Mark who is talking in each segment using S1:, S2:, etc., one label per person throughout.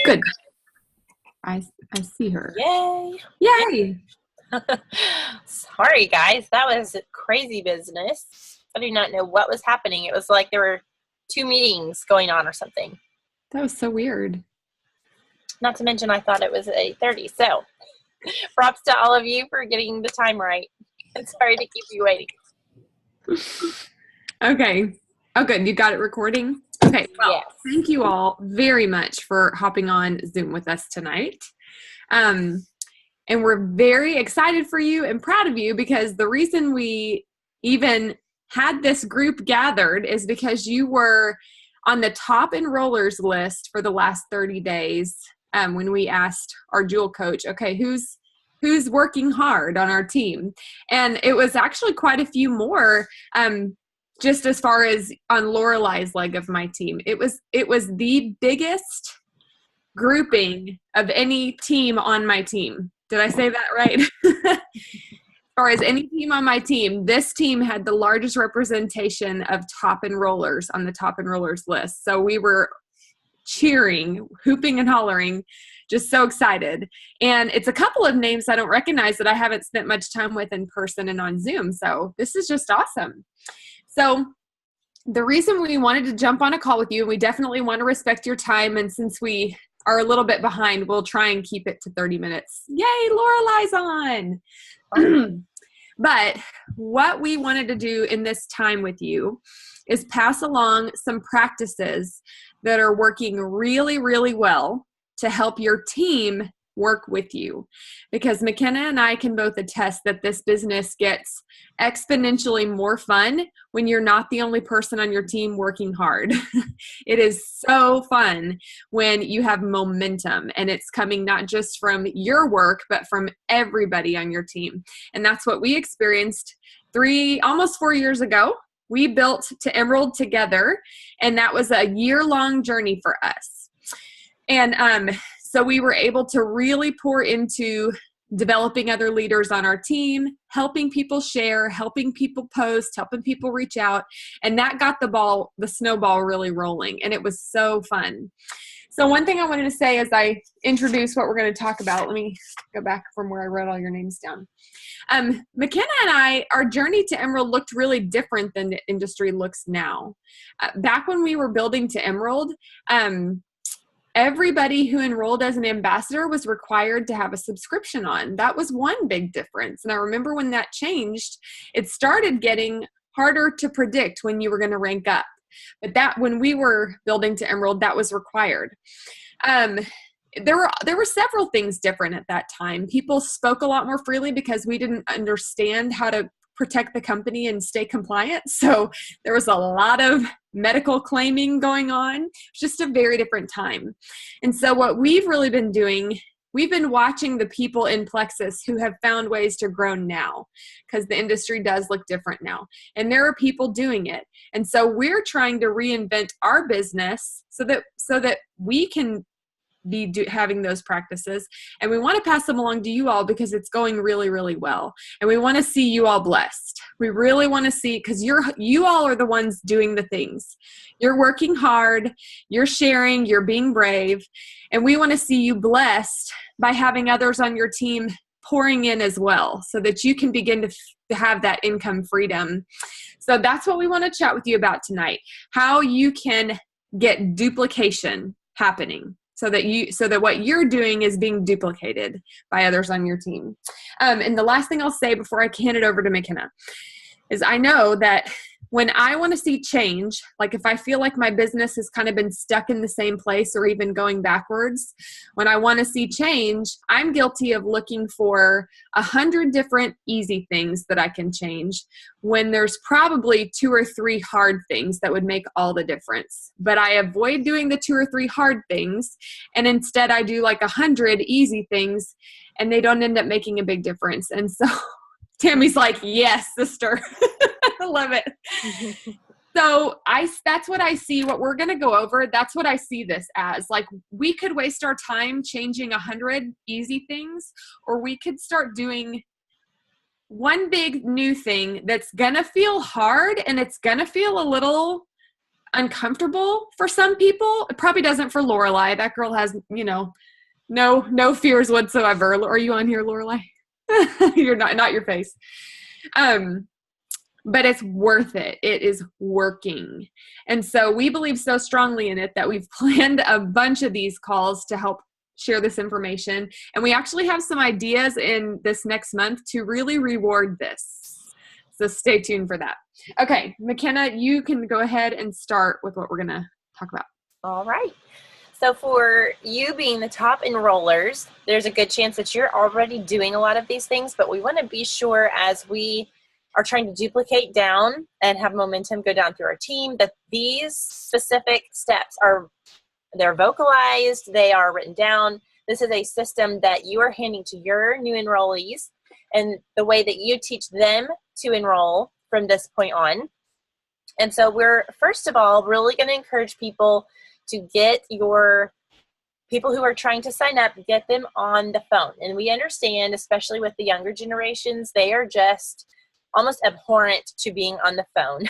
S1: Good. I see her.
S2: Yay.
S1: Yay.
S2: Sorry, guys. That was crazy business. I do not know what was happening. It was like there were 2 meetings going on or something.
S1: That was so weird.
S2: Not to mention I thought it was 8:30. So props to all of you for getting the time right. And sorry to keep you waiting.
S1: Okay. Oh, good. You got it recording? Okay. Well,
S2: Yes.
S1: Thank you all very much for hopping on Zoom with us tonight. And we're very excited for you and proud of you, because the reason we even had this group gathered is because you were on the top enrollers list for the last 30 days when we asked our Jewel coach, okay, who's working hard on our team? And it was actually quite a few more just as far as on Lorelai's leg of my team. It was the biggest grouping of any team on my team. Did I say that right? As far as any team on my team, this team had the largest representation of top enrollers on the top enrollers list. So we were cheering, hooping and hollering, just so excited. And it's a couple of names I don't recognize that I haven't spent much time with in person and on Zoom. So this is just awesome. So the reason we wanted to jump on a call with you, and we definitely want to respect your time, and since we are a little bit behind, we'll try and keep it to 30 minutes. Yay, Lorelai's on. But what we wanted to do in this time with you is pass along some practices that are working really, really well to help your team work with you. Because McKenna and I can both attest that this business gets exponentially more fun when you're not the only person on your team working hard. It is so fun when you have momentum and it's coming not just from your work, but from everybody on your team. And that's what we experienced almost 4 years ago. We built To Emerald together, and that was a year-long journey for us. And so we were able to really pour into developing other leaders on our team, helping people share, helping people post, helping people reach out. And that got the snowball really rolling. And it was so fun. So one thing I wanted to say as I introduce what we're going to talk about, let me go back from where I wrote all your names down. McKenna and I, our journey to Emerald looked really different than the industry looks now. Back when we were building To Emerald, everybody who enrolled as an ambassador was required to have a subscription on. That was one big difference. And I remember when that changed, it started getting harder to predict when you were going to rank up. But that when we were building To Emerald, that was required. There were several things different at that time. People spoke a lot more freely because we didn't understand how to protect the company and stay compliant. So there was a lot of medical claiming going on. It's just a very different time. And so what we've really been doing, we've been watching the people in Plexus who have found ways to grow now, because the industry does look different now. And there are people doing it. And so we're trying to reinvent our business so that we can be having those practices, and we want to pass them along to you all because it's going really, really well, and we want to see you all blessed. We really want to see, because you all are the ones doing the things. You're working hard, you're sharing, you're being brave, and we want to see you blessed by having others on your team pouring in as well, so that you can begin to have that income freedom. So that's what we want to chat with you about tonight, how you can get duplication happening, so that what you're doing is being duplicated by others on your team. And the last thing I'll say before I hand it over to McKenna is I know that when I want to see change, like if I feel like my business has kind of been stuck in the same place or even going backwards, when I want to see change, I'm guilty of looking for 100 different easy things that I can change when there's probably 2 or 3 hard things that would make all the difference. But I avoid doing the 2 or 3 hard things, and instead I do like 100 easy things, and they don't end up making a big difference. And so Tammy's like, yes, sister. I love it. So that's what I see, what we're going to go over. That's what I see this as. Like, we could waste our time changing 100 easy things, or we could start doing one big new thing that's going to feel hard, and it's going to feel a little uncomfortable for some people. It probably doesn't for Lorelai. That girl has, no fears whatsoever. Are you on here, Lorelai? You're not your face. But it's worth it. It is working. And so we believe so strongly in it that we've planned a bunch of these calls to help share this information. And we actually have some ideas in this next month to really reward this. So stay tuned for that. Okay, McKenna, you can go ahead and start with what we're going to talk about.
S2: All right. So for you being the top enrollers, there's a good chance that you're already doing a lot of these things, but we want to be sure as we are trying to duplicate down and have momentum go down through our team that these specific steps they're vocalized, they are written down. This is a system that you are handing to your new enrollees and the way that you teach them to enroll from this point on. And so we're, first of all, really going to encourage people to get your people who are trying to sign up, get them on the phone. And we understand, especially with the younger generations, they are just almost abhorrent to being on the phone.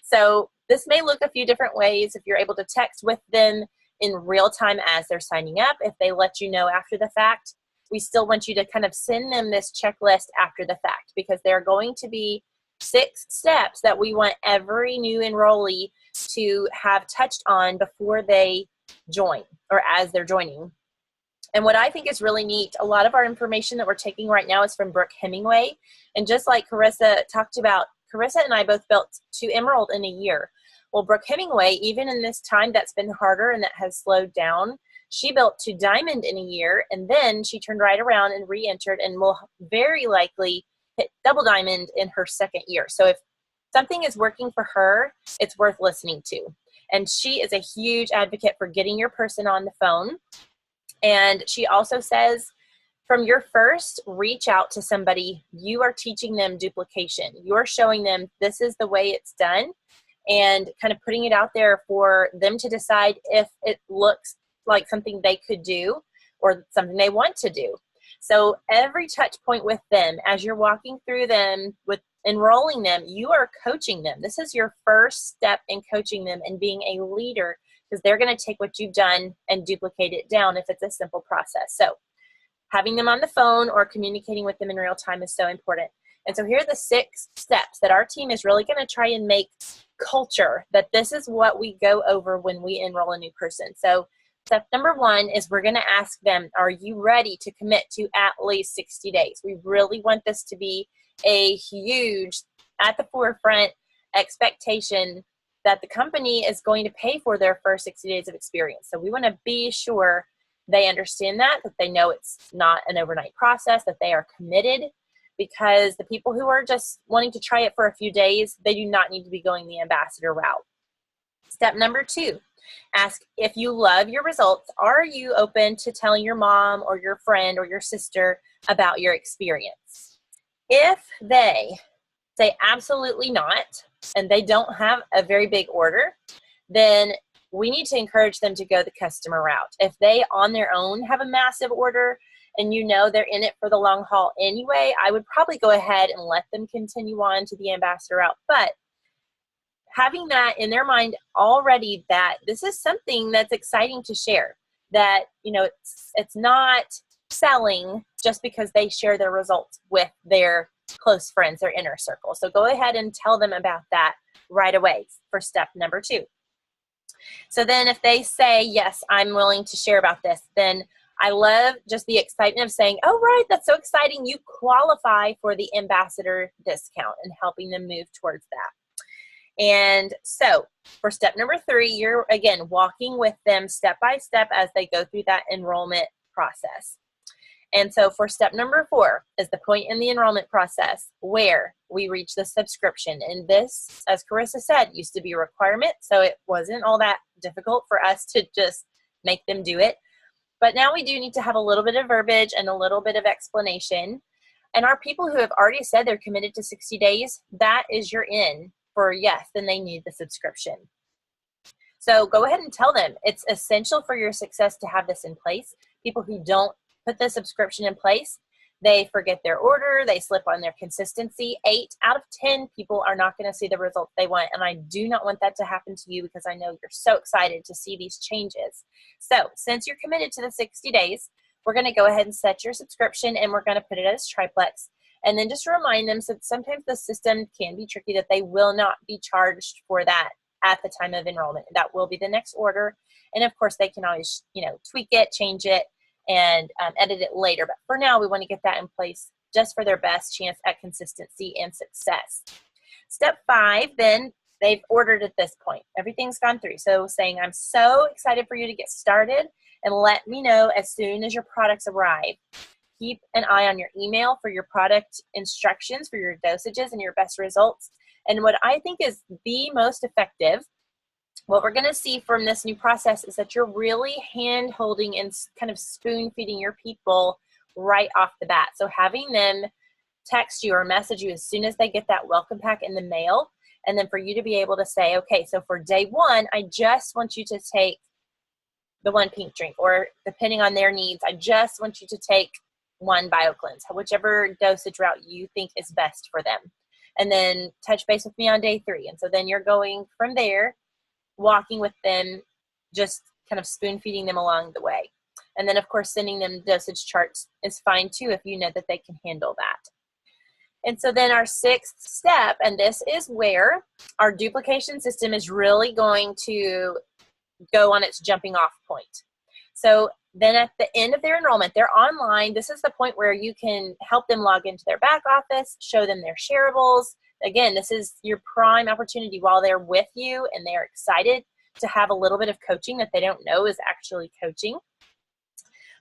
S2: So this may look a few different ways. If you're able to text with them in real time as they're signing up, if they let you know after the fact, we still want you to kind of send them this checklist after the fact, because there are going to be 6 steps that we want every new enrollee to have touched on before they join or as they're joining. And what I think is really neat, a lot of our information that we're taking right now is from Brooke Hemingway. And just like Carissa talked about, Carissa and I both built to Emerald in a year. Well, Brooke Hemingway, even in this time that's been harder and that has slowed down, she built to Diamond in a year, and then she turned right around and re-entered and will very likely hit Double Diamond in her 2nd year. So if something is working for her, it's worth listening to. And she is a huge advocate for getting your person on the phone. And she also says, from your first reach out to somebody, you are teaching them duplication. You're showing them this is the way it's done and kind of putting it out there for them to decide if it looks like something they could do or something they want to do. So every touch point with them, as you're walking through them, with enrolling them, you are coaching them. This is your first step in coaching them and being a leader, because they're going to take what you've done and duplicate it down if it's a simple process. So having them on the phone or communicating with them in real time is so important. And so here are the 6 steps that our team is really going to try and make culture, that this is what we go over when we enroll a new person. So step number 1 is we're going to ask them, are you ready to commit to at least 60 days? We really want this to be a huge, at the forefront expectation that the company is going to pay for their first 60 days of experience. So we want to be sure they understand that they know it's not an overnight process, that they are committed, because the people who are just wanting to try it for a few days, they do not need to be going the ambassador route. Step number 2, ask if you love your results, are you open to telling your mom or your friend or your sister about your experience? If they say absolutely not, and they don't have a very big order, then we need to encourage them to go the customer route. If they on their own have a massive order and you know they're in it for the long haul anyway, I would probably go ahead and let them continue on to the ambassador route. But having that in their mind already, that this is something that's exciting to share, that, it's not selling just because they share their results with their close friends, their inner circle. So go ahead and tell them about that right away for step number 2. So then if they say, yes, I'm willing to share about this, then I love just the excitement of saying, oh, right, that's so exciting. You qualify for the ambassador discount and helping them move towards that. And so for step number 3, you're, again, walking with them step by step as they go through that enrollment process. And so for step number 4 is the point in the enrollment process where we reach the subscription. And this, as Carissa said, used to be a requirement, so it wasn't all that difficult for us to just make them do it. But now we do need to have a little bit of verbiage and a little bit of explanation. And our people who have already said they're committed to 60 days, that is your in for yes, then they need the subscription. So go ahead and tell them it's essential for your success to have this in place. People who don't put the subscription in place, they forget their order, they slip on their consistency. 8 out of 10 people are not going to see the results they want. And I do not want that to happen to you, because I know you're so excited to see these changes. So since you're committed to the 60 days, we're going to go ahead and set your subscription, and we're going to put it as triplex. And then just remind them, so sometimes the system can be tricky, that they will not be charged for that at the time of enrollment. That will be the next order. And of course, they can always, tweak it, change it, and edit it later. But for now, we want to get that in place just for their best chance at consistency and success. Step 5, then they've ordered at this point. Everything's gone through. So saying, I'm so excited for you to get started, and let me know as soon as your products arrive. Keep an eye on your email for your product instructions for your dosages and your best results. And what I think is the most effective, what we're going to see from this new process, is that you're really hand holding and kind of spoon feeding your people right off the bat. So having them text you or message you as soon as they get that welcome pack in the mail. And then for you to be able to say, okay, so for day 1, I just want you to take the 1 pink drink, or depending on their needs, I just want you to take 1 BioCleanse, whichever dosage route you think is best for them. And then touch base with me on day 3. And so then you're going from there, walking with them, just kind of spoon feeding them along the way. And then of course, sending them dosage charts is fine too, if you know that they can handle that. And so then our 6th step, and this is where our duplication system is really going to go on its jumping off point. So then at the end of their enrollment, they're online. This is the point where you can help them log into their back office, show them their shareables. Again, this is your prime opportunity while they're with you and they're excited to have a little bit of coaching that they don't know is actually coaching.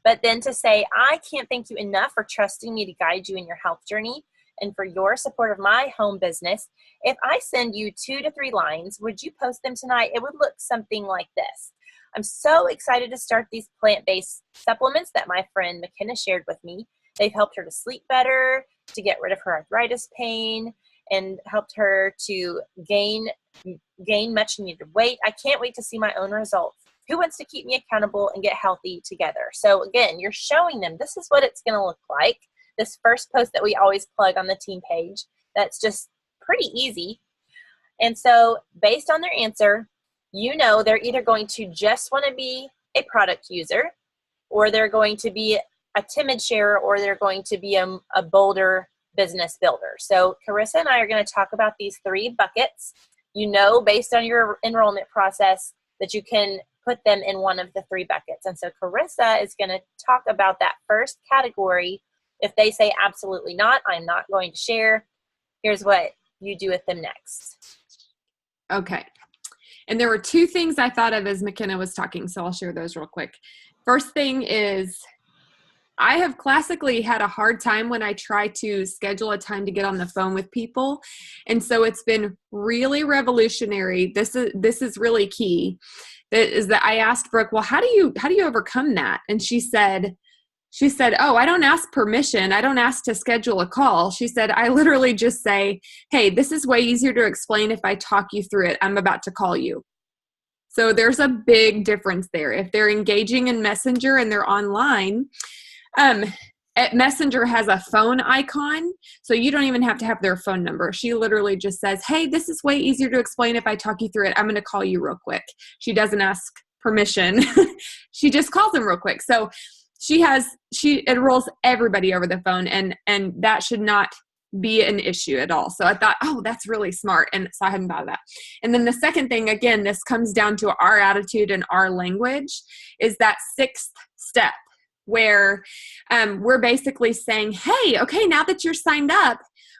S2: But then to say, I can't thank you enough for trusting me to guide you in your health journey and for your support of my home business. If I send you 2 to 3 lines, would you post them tonight? It would look something like this. I'm so excited to start these plant-based supplements that my friend McKenna shared with me. They've helped her to sleep better, to get rid of her arthritis pain, and helped her to gain much needed weight. I can't wait to see my own results. Who wants to keep me accountable and get healthy together? So again, you're showing them this is what it's going to look like. This first post that we always plug on the team page, that's just pretty easy. And so based on their answer, they're either going to just want to be a product user, or they're going to be a timid sharer, or they're going to be a bolder business builder. So Carissa and I are going to talk about these 3 buckets. Based on your enrollment process, that you can put them in one of the 3 buckets. And so Carissa is going to talk about that first category. If they say absolutely not, I'm not going to share, here's what you do with them next.
S1: Okay. And there were 2 things I thought of as McKenna was talking, so I'll share those real quick. First thing is, I have classically had a hard time when I try to schedule a time to get on the phone with people. And so it's been really revolutionary. This is really key. That I asked Brooke, well, how do you overcome that? And she said, oh, I don't ask permission. I don't ask to schedule a call. She said, I literally just say, hey, this is way easier to explain if I talk you through it. I'm about to call you. So there's a big difference there. If they're engaging in Messenger and they're online, Messenger has a phone icon, so you don't even have to have their phone number. She literally just says, hey, this is way easier to explain if I talk you through it. I'm going to call you real quick. She doesn't ask permission. She just calls them real quick. So she enrolls everybody over the phone, and that should not be an issue at all. So I thought, oh, that's really smart. And so I hadn't thought of that. And then the second thing, again, this comes down to our attitude and our language, is that 6th step, where we're basically saying, hey, okay, now that you're signed up,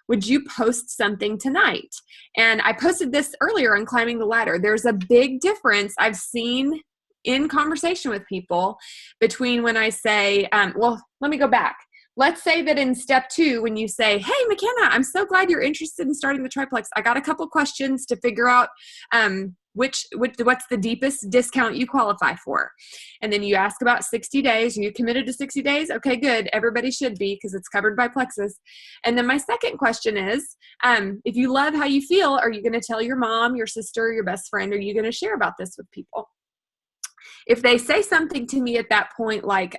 S1: would you post something tonight? And I posted this earlier on Climbing the Ladder. There's a big difference I've seen in conversation with people between when I say, well, let me go back. Let's say that in step 2, when you say, hey, McKenna, I'm so glad you're interested in starting the triplex. I got a couple questions to figure out what's the deepest discount you qualify for. And then you ask about 60 days. Are you committed to 60 days? Okay, good. Everybody should be, because it's covered by Plexus. And then my second question is, if you love how you feel, are you going to tell your mom, your sister, your best friend? Are you going to share about this with people? If they say something to me at that point, like,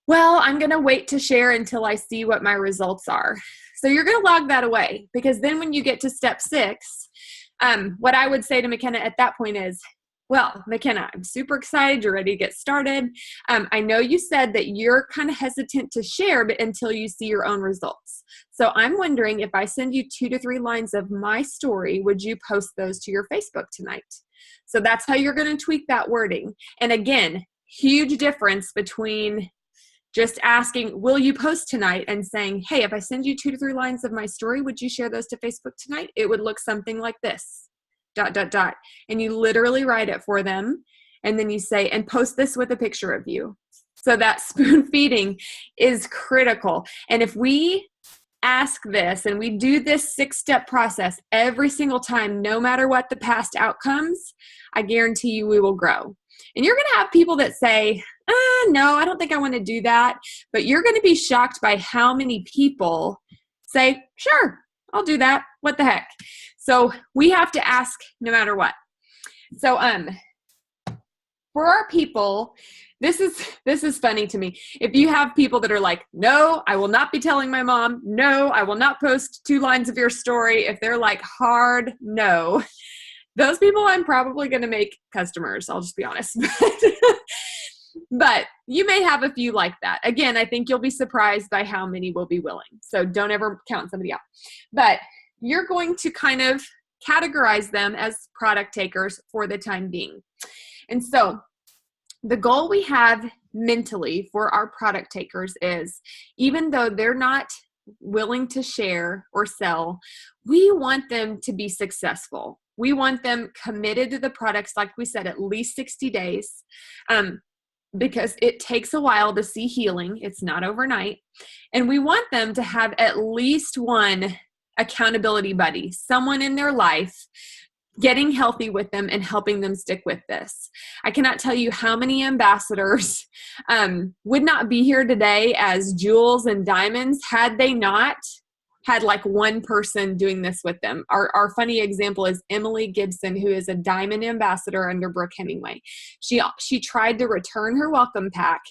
S1: Well, I'm going to wait to share until I see what my results are. So you're going to log that away, because then when you get to step 6, what I would say to McKenna at that point is, well, McKenna, I'm super excited. You're ready to get started. I know you said that you're kind of hesitant to share, but until you see your own results. So I'm wondering, if I send you 2 to 3 lines of my story, would you post those to your Facebook tonight? So that's how you're going to tweak that wording. And again, huge difference between just asking, will you post tonight, and saying, hey, if I send you 2 to 3 lines of my story, would you share those to Facebook tonight? It would look something like this, ... And you literally write it for them. And then you say, and post this with a picture of you. So that spoon feeding is critical. And if we ask this and we do this 6-step process every single time, no matter what the past outcomes, I guarantee you we will grow. And you're going to have people that say, no, I don't think I want to do that. But you're going to be shocked by how many people say, sure, I'll do that. What the heck? So we have to ask no matter what. So for our people, this is funny to me. If you have people that are like, no, I will not be telling my mom. No, I will not post 2 lines of your story. If they're like hard no, those people I'm probably going to make customers. I'll just be honest. But you may have a few like that. Again, I think you'll be surprised by how many will be willing. So don't ever count somebody out. But you're going to kind of categorize them as product takers for the time being. And so the goal we have mentally for our product takers is, even though they're not willing to share or sell, we want them to be successful. We want them committed to the products, like we said, at least 60 days. Because it takes a while to see healing. It's not overnight. And we want them to have at least one accountability buddy, someone in their life getting healthy with them and helping them stick with this. I cannot tell you how many ambassadors would not be here today as jewels and diamonds had they not had like one person doing this with them. Our funny example is Emily Gibson, who is a diamond ambassador under Brooke Hemingway. She tried to return her welcome pack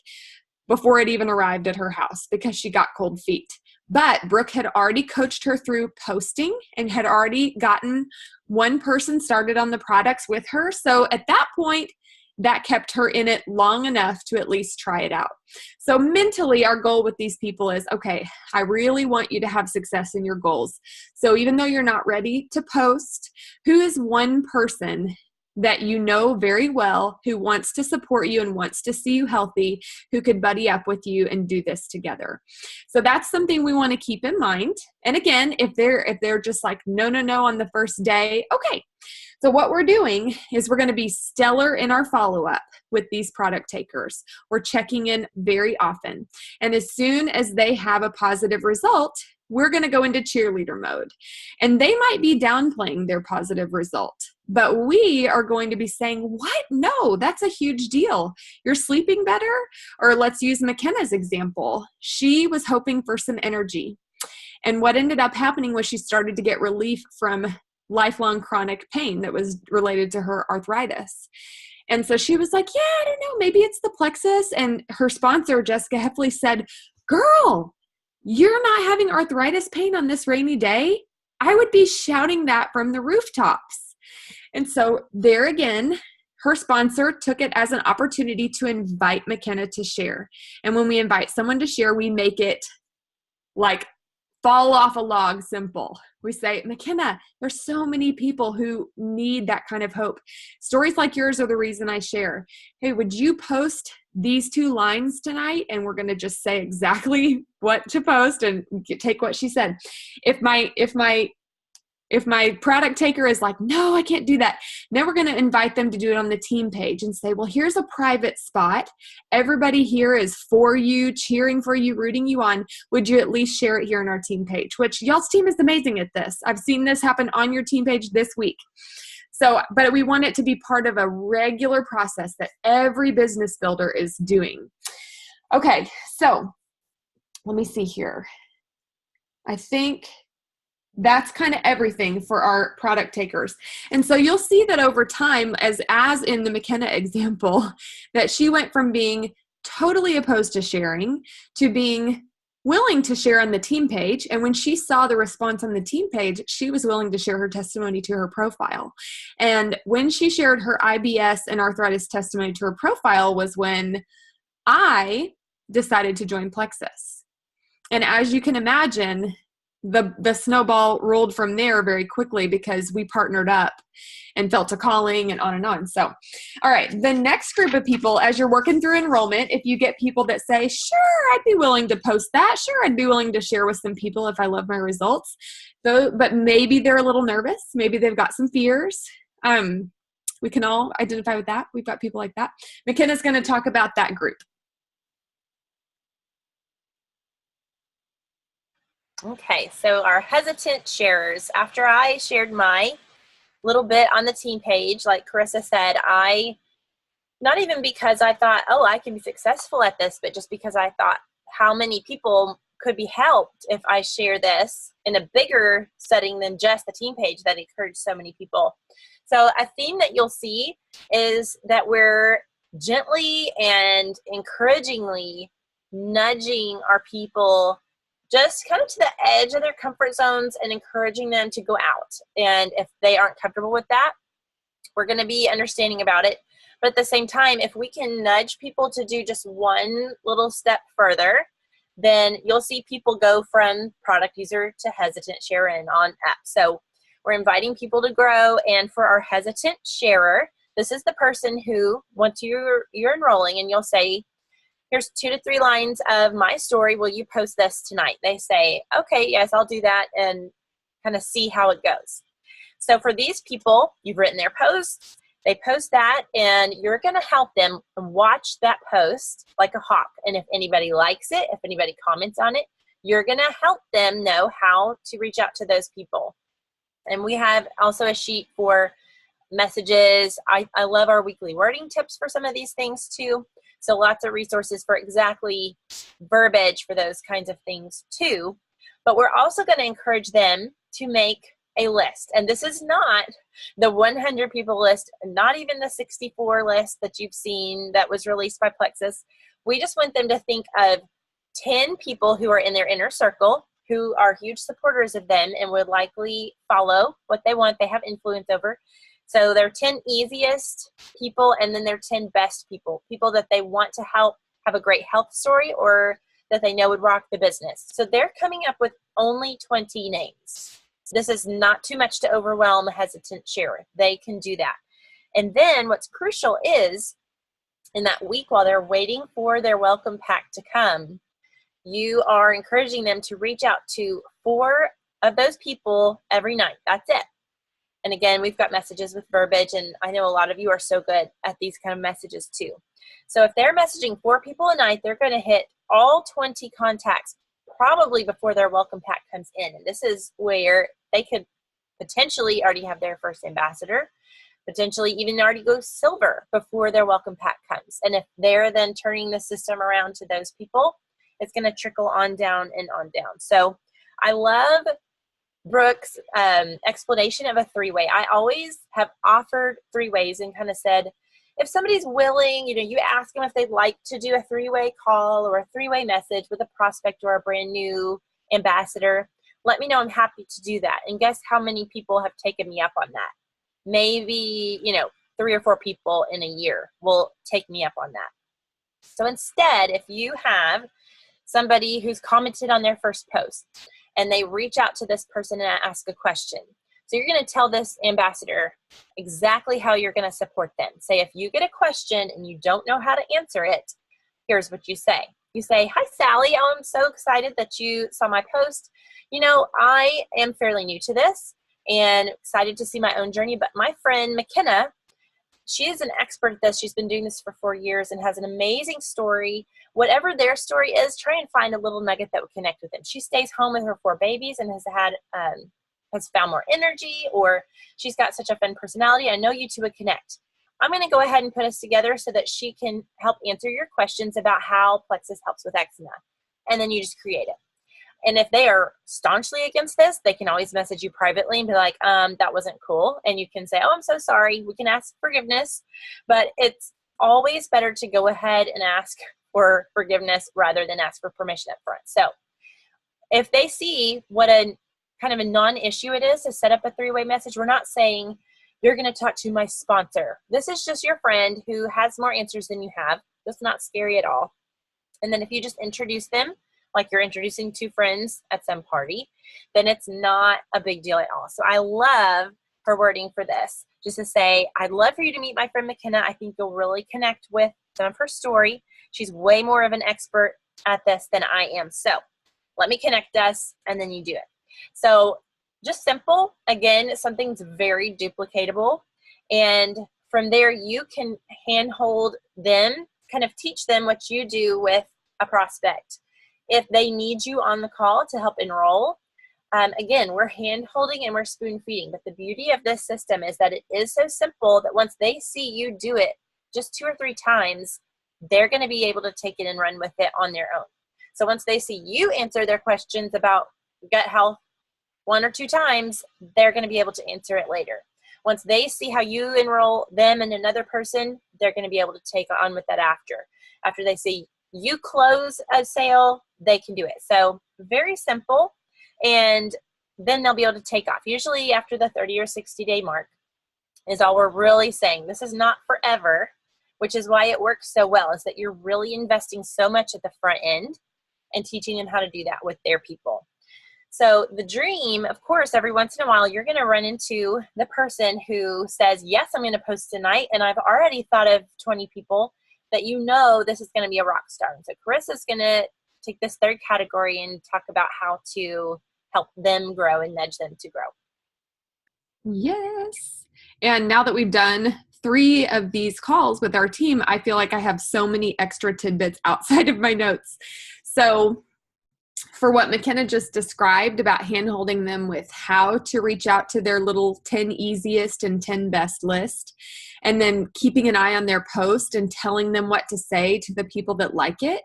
S1: before it even arrived at her house because she got cold feet. But Brooke had already coached her through posting and had already gotten one person started on the products with her. So at that point, that kept her in it long enough to at least try it out. So mentally, our goal with these people is, okay, I really want you to have success in your goals. So even though you're not ready to post, who is one person that you know very well who wants to support you and wants to see you healthy, who could buddy up with you and do this together? So that's something we want to keep in mind. And again, if they're just like, no on the first day, okay. So what we're doing is we're going to be stellar in our follow-up with these product takers. We're checking in very often. And as soon as they have a positive result, we're going to go into cheerleader mode. And they might be downplaying their positive result, but we are going to be saying, what? No, that's a huge deal. You're sleeping better? Or let's use McKenna's example. She was hoping for some energy. And what ended up happening was she started to get relief from lifelong chronic pain that was related to her arthritis. And so she was like, yeah, I don't know, maybe it's the Plexus. And her sponsor, Jessica Heffley, said, girl, you're not having arthritis pain on this rainy day? I would be shouting that from the rooftops. And so there again, her sponsor took it as an opportunity to invite McKenna to share. And when we invite someone to share, we make it like fall off a log simple. We say, McKenna, there's so many people who need that kind of hope. Stories like yours are the reason I share. Hey, would you post these 2 lines tonight? And we're going to just say exactly what to post and take what she said. If my product taker is like, no, I can't do that, then we're going to invite them to do it on the team page and say, well, here's a private spot. Everybody here is for you, cheering for you, rooting you on. Would you at least share it here on our team page? Which y'all's team is amazing at this. I've seen this happen on your team page this week. So, but we want it to be part of a regular process that every business builder is doing. Okay, so let me see here. I think that's kind of everything for our product takers. And so you'll see that over time, as in the McKenna example, that she went from being totally opposed to sharing to being willing to share on the team page. And when she saw the response on the team page, she was willing to share her testimony to her profile. And when she shared her IBS and arthritis testimony to her profile was when I decided to join Plexus. And as you can imagine, the snowball rolled from there very quickly because we partnered up and felt a calling and on and on. So, all right, the next group of people, as you're working through enrollment, if you get people that say, sure, I'd be willing to post that. Sure, I'd be willing to share with some people if I love my results. But maybe they're a little nervous. Maybe they've got some fears. We can all identify with that. We've got people like that. McKenna's going to talk about that group.
S2: Okay, so our hesitant sharers. After I shared my little bit on the team page, like Carissa said, not even because I thought, oh, I can be successful at this, but just because I thought how many people could be helped if I share this in a bigger setting than just the team page that encouraged so many people. So a theme that you'll see is that we're gently and encouragingly nudging our people just kind of to the edge of their comfort zones and encouraging them to go out. And if they aren't comfortable with that, we're going to be understanding about it. But at the same time, if we can nudge people to do just one little step further, then you'll see people go from product user to hesitant sharer and on up. So we're inviting people to grow. And for our hesitant sharer, this is the person who, once you're enrolling and you'll say, here's 2 to 3 lines of my story. Will you post this tonight? They say, okay, yes, I'll do that, and kind of see how it goes. So for these people, you've written their post, they post that, and you're going to help them watch that post like a hawk. And if anybody likes it, if anybody comments on it, you're going to help them know how to reach out to those people. And we have also a sheet for messages. I love our weekly wording tips for some of these things too. So lots of resources for exactly verbiage for those kinds of things too. But we're also going to encourage them to make a list. And this is not the 100 people list, not even the 64 list that you've seen that was released by Plexus. We just want them to think of 10 people who are in their inner circle, who are huge supporters of them and would likely follow what they want, they have influence over. So they're 10 easiest people, and then they're 10 best people, people that they want to help have a great health story or that they know would rock the business. So they're coming up with only 20 names. This is not too much to overwhelm a hesitant sharer. They can do that. And then what's crucial is in that week while they're waiting for their welcome pack to come, you are encouraging them to reach out to 4 of those people every night. That's it. And again, we've got messages with verbiage, and I know a lot of you are so good at these kind of messages too. So if they're messaging 4 people a night, they're going to hit all 20 contacts probably before their welcome pack comes in. And this is where they could potentially already have their first ambassador, potentially even already go silver before their welcome pack comes. And if they're then turning the system around to those people, it's going to trickle on down and on down. So I love Brooke's explanation of a 3-way. I always have offered 3-ways and kind of said, if somebody's willing, you ask them if they'd like to do a 3-way call or a 3-way message with a prospect or a brand new ambassador, let me know. I'm happy to do that. And guess how many people have taken me up on that? Maybe, 3 or 4 people in a year will take me up on that. So instead, if you have somebody who's commented on their first post and they reach out to this person and ask a question, so you're going to tell this ambassador exactly how you're going to support them. Say if you get a question and you don't know how to answer it, here's what you say. You say, hi, Sally. I'm so excited that you saw my post. I am fairly new to this and excited to see my own journey, but my friend McKenna, she is an expert at this. She's been doing this for 4 years and has an amazing story. Whatever their story is, try and find a little nugget that would connect with them. She stays home with her 4 babies and has found more energy, or she's got such a fun personality. I know you two would connect. I'm going to go ahead and put us together so that she can help answer your questions about how Plexus helps with eczema. And then you just create it. And if they are staunchly against this, they can always message you privately and be like, that wasn't cool. And you can say, oh, I'm so sorry. We can ask forgiveness. But it's always better to go ahead and ask or forgiveness rather than ask for permission up front. So if they see what a kind of a non-issue it is to set up a three-way message, we're not saying you're going to talk to my sponsor. This is just your friend who has more answers than you have. That's not scary at all. And then if you just introduce them like you're introducing two friends at some party, then it's not a big deal at all. So I love her wording for this, just to say, I'd love for you to meet my friend McKenna. I think you'll really connect with some of her story. She's way more of an expert at this than I am. So let me connect us, and then you do it. So just simple. Again, something's very duplicatable. And from there, you can handhold them, kind of teach them what you do with a prospect. If they need you on the call to help enroll, again, we're hand holding and we're spoon feeding. But the beauty of this system is that it is so simple that once they see you do it just 2 or 3 times, they're going to be able to take it and run with it on their own. So once they see you answer their questions about gut health 1 or 2 times, they're going to be able to answer it later. Once they see how you enroll them and another person, they're going to be able to take on with that after. After they see you close a sale, they can do it. So very simple. And then they'll be able to take off. Usually after the 30 or 60 day mark is all we're really saying. This is not forever, which is why it works so well, is that you're really investing so much at the front end and teaching them how to do that with their people. So the dream, of course, every once in a while, you're going to run into the person who says, yes, I'm going to post tonight. And I've already thought of 20 people that you know this is going to be a rock star. And so Carissa's going to take this third category and talk about how to help them grow and nudge them to grow.
S1: Yes. And now that we've done 3 of these calls with our team, I feel like I have so many extra tidbits outside of my notes. So for what McKenna just described about handholding them with how to reach out to their little 10 easiest and 10 best list, and then keeping an eye on their post and telling them what to say to the people that like it,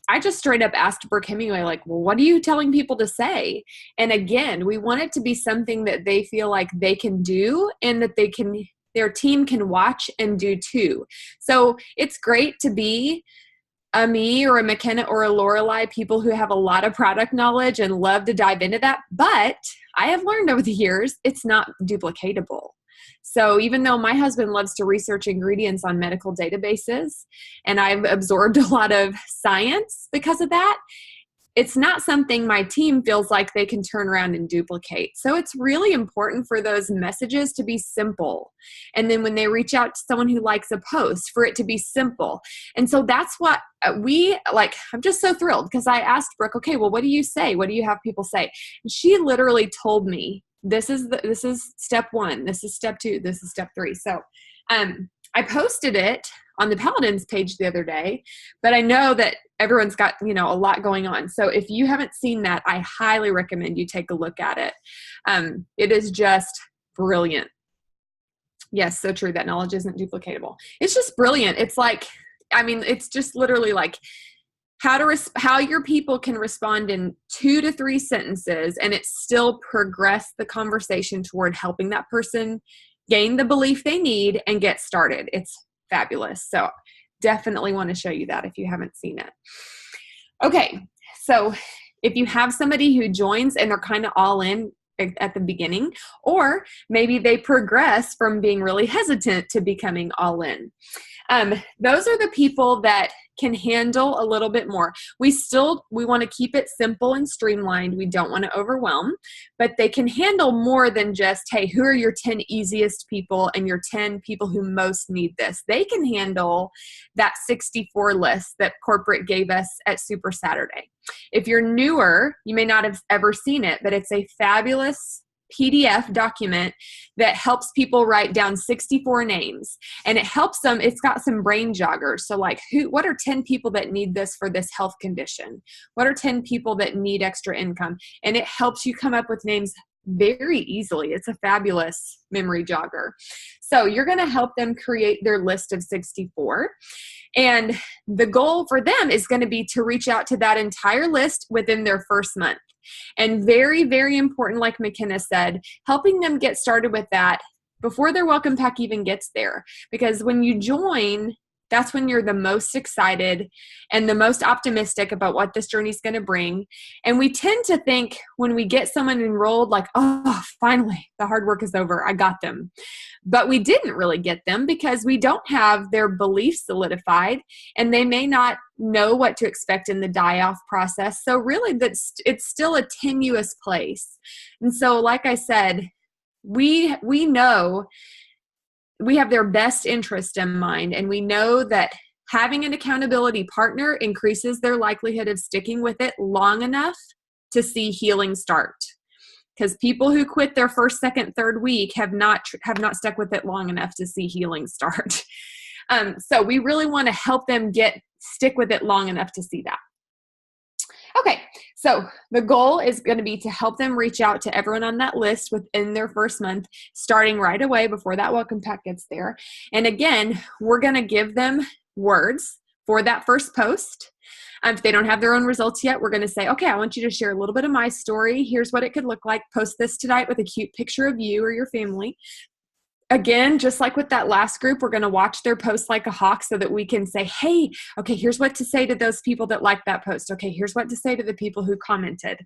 S1: I just straight up asked Brooke Hemingway, like, well, what are you telling people to say? And again, we want it to be something that they feel like they can do and that their team can watch and do too. So it's great to be a me or a McKenna or a Lorelei, people who have a lot of product knowledge and love to dive into that. But I have learned over the years, it's not duplicatable. So even though my husband loves to research ingredients on medical databases, and I've absorbed a lot of science because of that, it's not something my team feels like they can turn around and duplicate. So it's really important for those messages to be simple. And then when they reach out to someone who likes a post, for it to be simple. And so that's what we like. I'm just so thrilled because I asked Brooke, okay, well, what do you say? What do you have people say? And she literally told me, this is step 1. This is step 2. This is step 3. So I posted it on the Paladins page the other day, but I know that everyone's got, a lot going on. So if you haven't seen that, I highly recommend you take a look at it. It is just brilliant. Yes, so true. That knowledge isn't duplicatable. It's just brilliant. It's like, it's just literally like how your people can respond in 2 to 3 sentences and it still progress the conversation toward helping that person gain the belief they need and get started. It's fabulous. So definitely want to show you that if you haven't seen it. Okay. So if you have somebody who joins and they're kind of all in at the beginning, or maybe they progress from being really hesitant to becoming all in. Those are the people that can handle a little bit more. We want to keep it simple and streamlined. We don't want to overwhelm, but they can handle more than just, hey, who are your 10 easiest people and your 10 people who most need this? They can handle that 64 list that corporate gave us at Super Saturday. If you're newer, you may not have ever seen it, but it's a fabulous PDF document that helps people write down 64 names, and it helps them. It's got some brain joggers. So like what are 10 people that need this for this health condition? What are 10 people that need extra income? And it helps you come up with names very easily. It's a fabulous memory jogger. So you're going to help them create their list of 64. And the goal for them is going to be to reach out to that entire list within their first month. And very, very important, like McKenna said, helping them get started with that before their welcome pack even gets there. Because when you join, That's when you're the most excited and the most optimistic about what this journey is going to bring. And we tend to think when we get someone enrolled, like, oh, finally, the hard work is over. I got them. But we didn't really get them because we don't have their beliefs solidified, and they may not know what to expect in the die-off process. So really, it's still a tenuous place. And so, like I said, we know we have their best interest in mind, and we know that having an accountability partner increases their likelihood of sticking with it long enough to see healing start. Because people who quit their first, second, third week have not stuck with it long enough to see healing start. So we really want to help them stick with it long enough to see that. Okay, so the goal is going to be to help them reach out to everyone on that list within their first month, starting right away before that welcome pack gets there. And again, we're going to give them words for that first post. If they don't have their own results yet, we're going to say, okay, I want you to share a little bit of my story. Here's what it could look like. Post this tonight with a cute picture of you or your family. Again, just like with that last group, we're going to watch their posts like a hawk so that we can say, hey, okay, here's what to say to those people that like that post. Okay, here's what to say to the people who commented.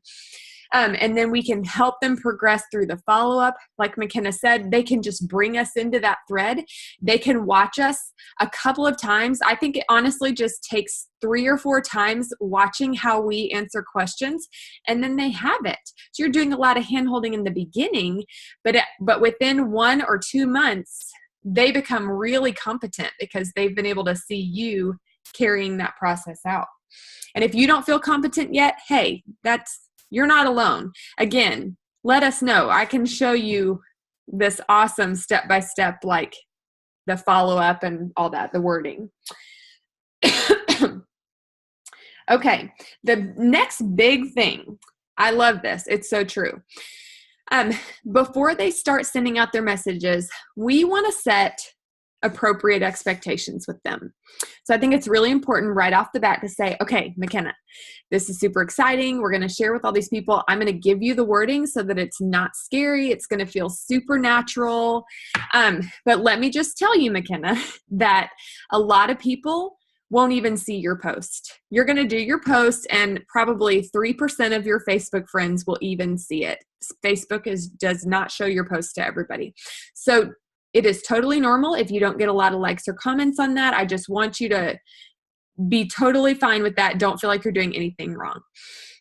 S1: And then we can help them progress through the follow-up. Like McKenna said, they can just bring us into that thread. They can watch us a couple of times. I think it honestly just takes 3 or 4 times watching how we answer questions, and then they have it. So you're doing a lot of hand-holding in the beginning, but within 1 or 2 months, they become really competent because they've been able to see you carrying that process out. And if you don't feel competent yet, hey, you're not alone. Again, let us know. I can show you this awesome step-by-step, like the follow-up and all that, the wording. Okay, the next big thing. I love this. It's so true. Before they start sending out their messages, we want to set appropriate expectations with them. So I think it's really important right off the bat to say, okay, McKenna, this is super exciting. We're going to share with all these people. I'm going to give you the wording so that it's not scary. It's going to feel super natural. But let me just tell you, McKenna, that a lot of people won't even see your post. You're going to do your post and probably 3% of your Facebook friends will even see it. Facebook does not show your post to everybody. So it is totally normal if you don't get a lot of likes or comments on that. I just want you to be totally fine with that. Don't feel like you're doing anything wrong.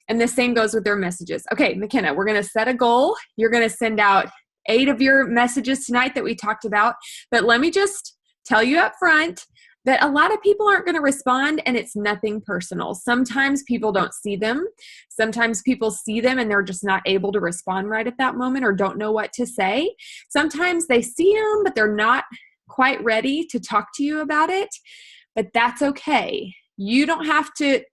S1: And the same goes with their messages. Okay, McKenna, we're going to set a goal. You're going to send out 8 of your messages tonight that we talked about. But let me just tell you up front that a lot of people aren't going to respond, and it's nothing personal. Sometimes people don't see them. Sometimes people see them and they're just not able to respond right at that moment or don't know what to say. Sometimes they see them, but they're not quite ready to talk to you about it. But that's okay. You don't have to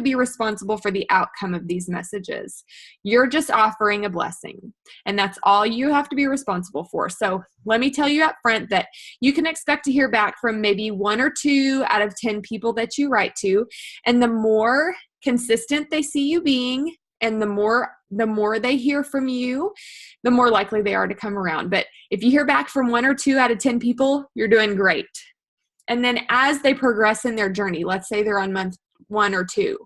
S1: be responsible for the outcome of these messages. You're just offering a blessing, and that's all you have to be responsible for. So let me tell you up front that you can expect to hear back from maybe 1 or 2 out of 10 people that you write to. And the more consistent they see you being, and the more they hear from you, the more likely they are to come around. But if you hear back from 1 or 2 out of 10 people, you're doing great. And then as they progress in their journey, let's say they're on month 1 or 2,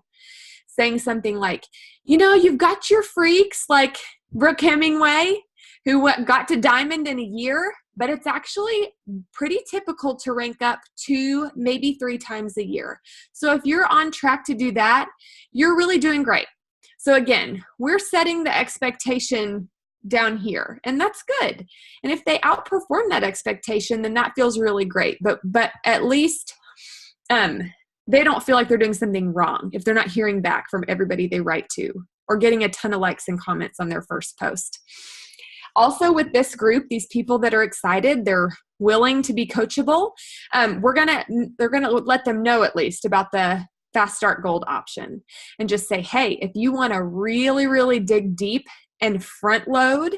S1: saying something like, you've got your freaks like Brooke Hemingway, who got to diamond in a year, but it's actually pretty typical to rank up 2, maybe 3 times a year. So if you're on track to do that, you're really doing great. So again, we're setting the expectation down here, and that's good. And if they outperform that expectation, then that feels really great. But at least they don't feel like they're doing something wrong if they're not hearing back from everybody they write to or getting a ton of likes and comments on their first post. Also with this group, these people that are excited, they're willing to be coachable. They're gonna let them know at least about the Fast Start Gold option and just say, hey, if you want to really, really dig deep and front load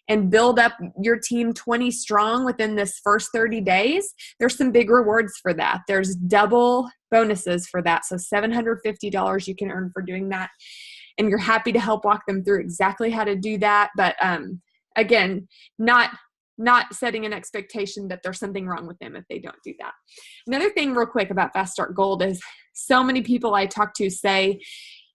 S1: and build up your team 20 strong within this first 30 days, there's some big rewards for that. There's double bonuses for that. So $750 you can earn for doing that. And you're happy to help walk them through exactly how to do that. But again, not not setting an expectation that there's something wrong with them if they don't do that. Another thing real quick about Fast Start Gold is so many people I talk to say,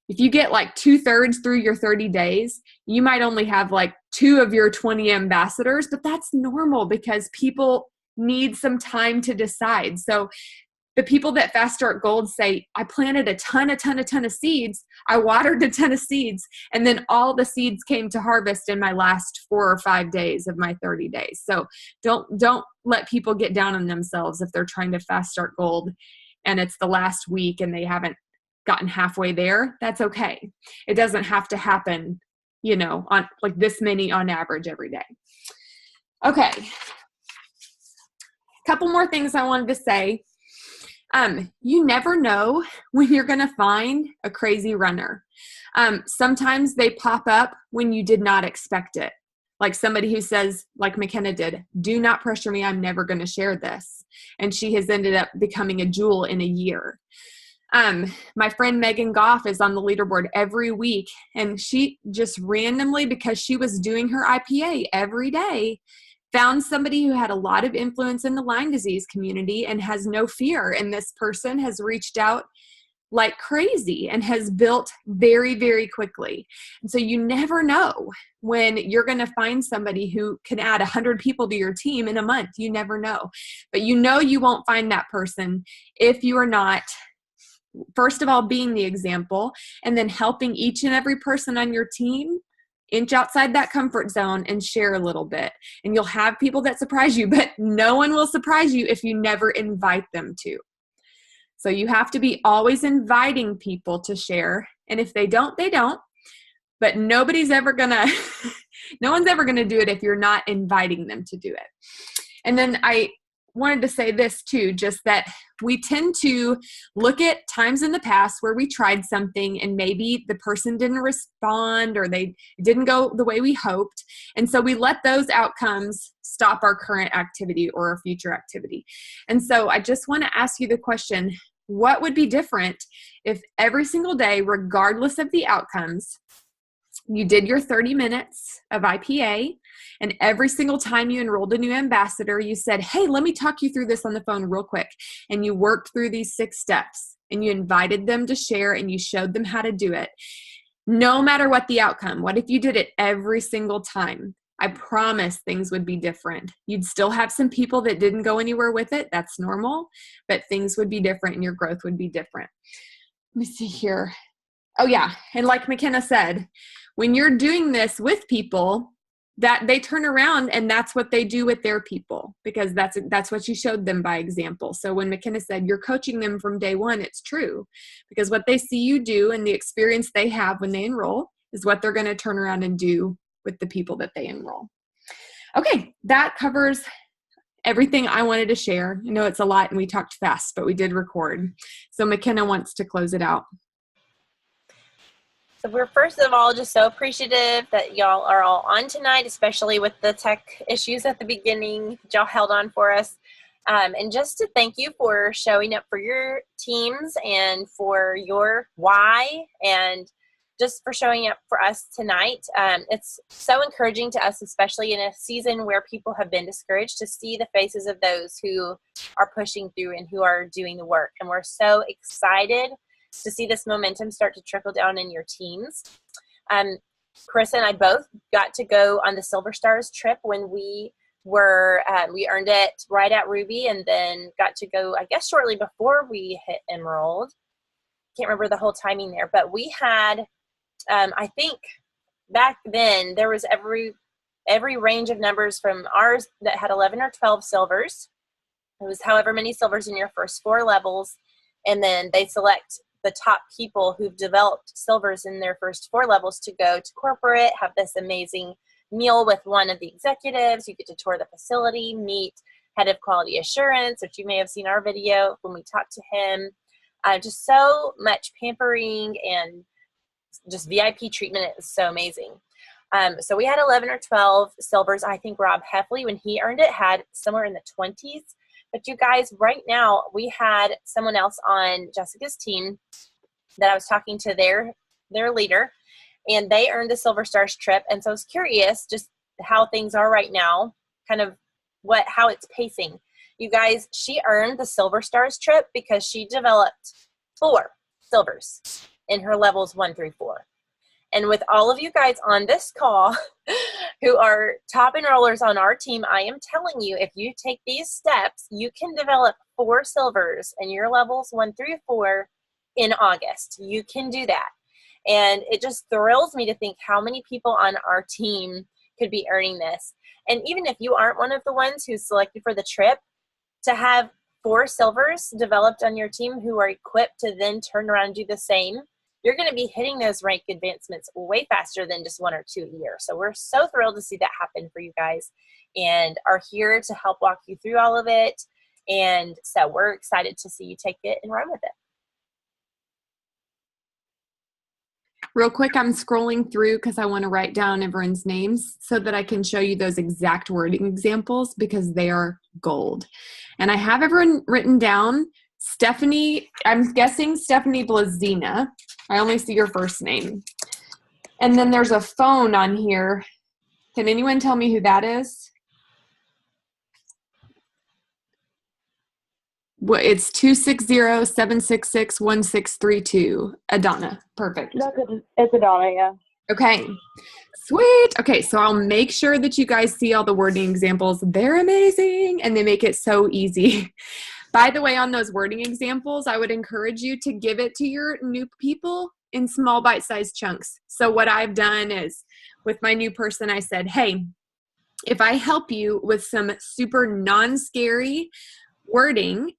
S1: if you get like 2/3 through your 30 days, you might only have like 2 of your 20 ambassadors, but that's normal because people need some time to decide. So the people that Fast Start Gold say, I planted a ton of seeds. I watered a ton of seeds. And then all the seeds came to harvest in my last 4 or 5 days of my 30 days. So don't let people get down on themselves if they're trying to Fast Start Gold and it's the last week and they haven't gotten halfway there. That's okay. It doesn't have to happen, on like this many on average every day. Okay. Couple more things I wanted to say. You never know when you're going to find a crazy runner. Sometimes they pop up when you did not expect it. Like somebody who says, like McKenna did, do not pressure me. I'm never going to share this. And she has ended up becoming a jewel in a year. My friend Megan Goff is on the leaderboard every week, and she just randomly, because she was doing her IPA every day, found somebody who had a lot of influence in the Lyme disease community and has no fear. And this person has reached out like crazy and has built very, very quickly. And so you never know when you're going to find somebody who can add 100 people to your team in a month. You never know. But you won't find that person if you are not, first of all, being the example and then helping each and every person on your team inch outside that comfort zone and share a little bit. And you'll have people that surprise you, but no one will surprise you if you never invite them to. So you have to be always inviting people to share. And if they don't, they don't. But no one's ever going to do it if you're not inviting them to do it. And then I wanted to say this too, just that we tend to look at times in the past where we tried something and maybe the person didn't respond or they didn't go the way we hoped. And so we let those outcomes stop our current activity or our future activity. And so I just want to ask you the question, what would be different if every single day, regardless of the outcomes, you did your 30 minutes of IPA, and every single time you enrolled a new ambassador, you said, hey, let me talk you through this on the phone real quick. And you worked through these 6 steps and you invited them to share and you showed them how to do it. No matter what the outcome, what if you did it every single time? I promise things would be different. You'd still have some people that didn't go anywhere with it. That's normal, but things would be different and your growth would be different. Let me see here. Oh yeah. And like McKenna said, when you're doing this with people, that they turn around and that's what they do with their people, because that's what you showed them by example. So when McKenna said you're coaching them from day one, it's true, because what they see you do and the experience they have when they enroll is what they're going to turn around and do with the people that they enroll. Okay, that covers everything I wanted to share. I know it's a lot and we talked fast, but we did record. So McKenna wants to close it out.
S2: So we're first of all just so appreciative that y'all are all on tonight, especially with the tech issues at the beginning. Y'all held on for us. And just to thank you for showing up for your teams and for your why and just for showing up for us tonight. It's so encouraging to us, especially in a season where people have been discouraged, to see the faces of those who are pushing through and who are doing the work. And we're so excited to see this momentum start to trickle down in your teams. Chris and I both got to go on the Silver Stars trip when we were, we earned it right at Ruby and then got to go, I guess, shortly before we hit Emerald. Can't remember the whole timing there, but we had, I think back then there was every range of numbers from ours that had 11 or 12 silvers. It was however many silvers in your first 4 levels. And then they select the top people who've developed silvers in their first 4 levels to go to corporate, have this amazing meal with one of the executives. You get to tour the facility, meet head of quality assurance, which you may have seen our video when we talked to him. Just so much pampering and just VIP treatment. It was so amazing. So we had 11 or 12 silvers. I think Rob Heffley, when he earned it, had somewhere in the 20s. But you guys, right now, we had someone else on Jessica's team that I was talking to their leader, and they earned the Silver Stars trip. And so I was curious just how things are right now kind of how it's pacing. You guys, she earned the Silver Stars trip because she developed 4 silvers in her levels 1 through 4. And with all of you guys on this call who are top enrollers on our team, I am telling you, if you take these steps, you can develop 4 silvers in your levels 1 through 4 in August. You can do that. And it just thrills me to think how many people on our team could be earning this. And even if you aren't one of the ones who's selected for the trip, to have 4 silvers developed on your team who are equipped to then turn around and do the same, you're going to be hitting those rank advancements way faster than just 1 or 2 a year. So we're so thrilled to see that happen for you guys and are here to help walk you through all of it. And so we're excited to see you take it and run with it.
S1: Real quick, I'm scrolling through because I want to write down everyone's names so that I can show you those exact wording examples because they are gold. And I have everyone written down. Stephanie, I'm guessing Stephanie Blazina. I only see your first name. And then there's a phone on here. Can anyone tell me who that is? Well, it's 260-766-1632. Adana. Perfect.
S3: It's Adana, yeah.
S1: Okay. Sweet. Okay, so I'll make sure that you guys see all the wording examples. They're amazing, and they make it so easy. By the way, on those wording examples, I would encourage you to give it to your new people in small bite-sized chunks. So what I've done is, with my new person, I said, hey, if I help you with some super non-scary wording,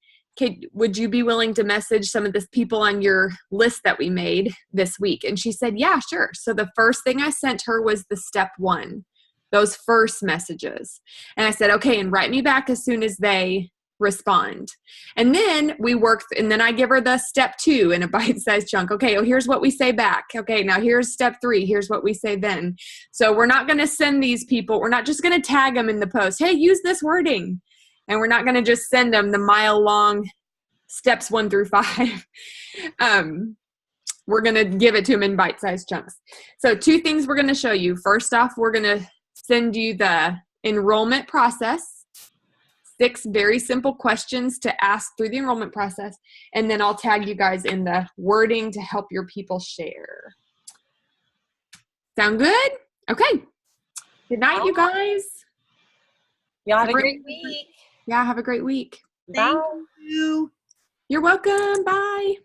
S1: would you be willing to message some of the people on your list that we made this week? And she said, yeah, sure. So the first thing I sent her was the step 1, those first messages. And I said, okay, and write me back as soon as they respond. And then we work, and then I give her the step 2 in a bite-sized chunk. Okay, well, here's what we say back. Okay, now here's step 3. Here's what we say then. So we're not going to send these people. We're not just going to tag them in the post. Hey, use this wording. And we're not going to just send them the mile-long steps 1 through 5. We're going to give it to them in bite-sized chunks. So 2 things we're going to show you. First off, we're going to send you the enrollment process, 6 very simple questions to ask through the enrollment process, and then I'll tag you guys in the wording to help your people share. Sound good? Okay. Good night, you guys.
S2: Y'all have a great week.
S1: Yeah, have a great week.
S2: Bye.
S3: Thank you.
S1: You're welcome. Bye.